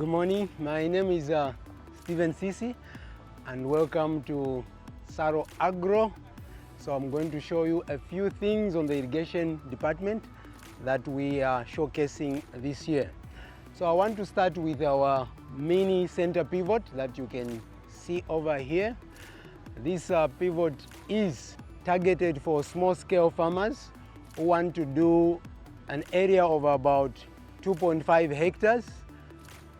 morning. My name is Sisi and welcome to SARO Agro. So I'm going to show you a few things on the irrigation department that we are showcasing this year. So I want to start with our mini center pivot that you can see over here. This pivot is targeted for small-scale farmers who want to do an area of about 2.5 hectares.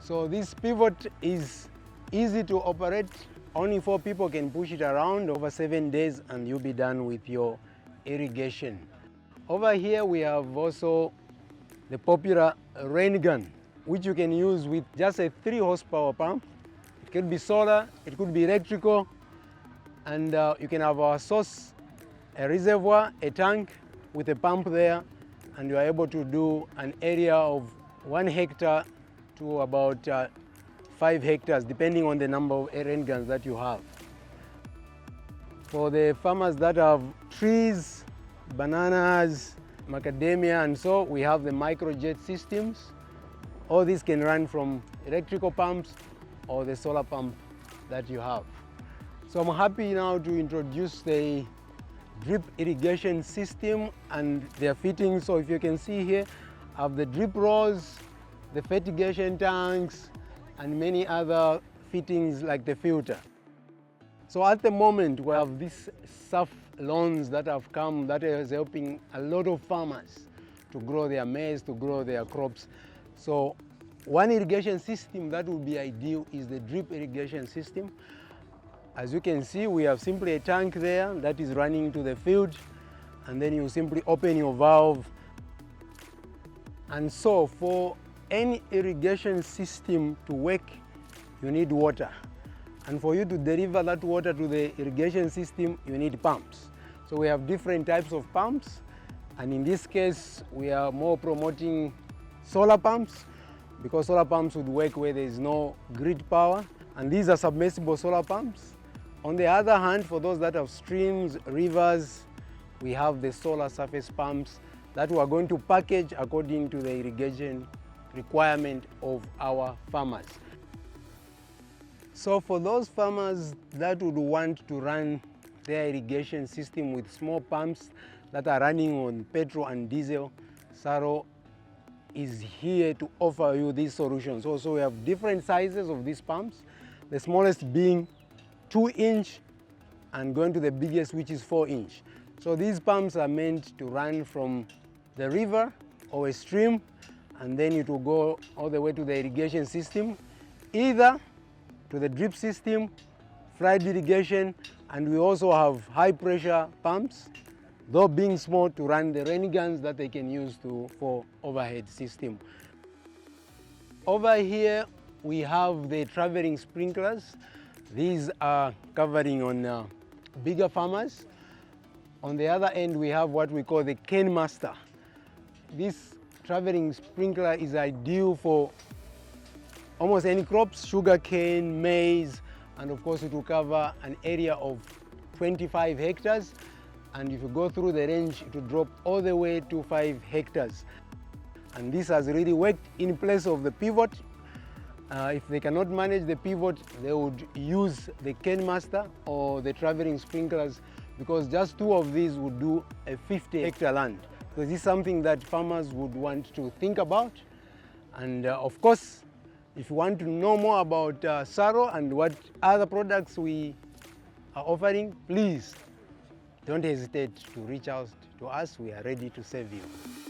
So this pivot is easy to operate. Only 4 people can push it around over 7 days and you'll be done with your irrigation. Over here we have also the popular rain gun, which you can use with just a 3 horsepower pump. It could be solar, it could be electrical, and you can have our source, a reservoir, a tank with a pump there, and you are able to do an area of 1 hectare to about 5 hectares, depending on the number of rain guns that you have. For the farmers that have trees, bananas, macadamia, and so, we have the microjet systems. All these can run from electrical pumps or the solar pump that you have. So I'm happy now to introduce the drip irrigation system and their fittings. So if you can see here, I have the drip rows, the fertigation tanks, and many other fittings like the filter. So at the moment we have these SAF loans that have come that is helping a lot of farmers to grow their maize, to grow their crops. So one irrigation system that would be ideal is the drip irrigation system. As you can see, we have simply a tank there that is running to the field, and then you simply open your valve. And so for any irrigation system to work, you need water. And for you to deliver that water to the irrigation system, you need pumps. So we have different types of pumps. And in this case, we are more promoting solar pumps, because solar pumps would work where there is no grid power. And these are submersible solar pumps. On the other hand, for those that have streams, rivers, we have the solar surface pumps that we are going to package according to the irrigation requirement of our farmers. So for those farmers that would want to run their irrigation system with small pumps that are running on petrol and diesel, SARO is here to offer you these solutions. Also, we have different sizes of these pumps, the smallest being 2-inch and going to the biggest, which is 4-inch. So these pumps are meant to run from the river or a stream, and then it will go all the way to the irrigation system, either to the drip system, flood irrigation, and we also have high pressure pumps, though being small, to run the rain guns that they can use for overhead system. Over here we have the traveling sprinklers. These are covering on bigger farmers. On the other end we have what we call the cane master. This traveling sprinkler is ideal for almost any crops, sugarcane, maize, and of course it will cover an area of 25 hectares. And if you go through the range, it will drop all the way to 5 hectares. And this has really worked in place of the pivot. If they cannot manage the pivot, they would use the cane master or the traveling sprinklers, because just 2 of these would do a 50-hectare land. So this is something that farmers would want to think about. And of course, if you want to know more about SARO and what other products we are offering, please don't hesitate to reach out to us. We are ready to serve you.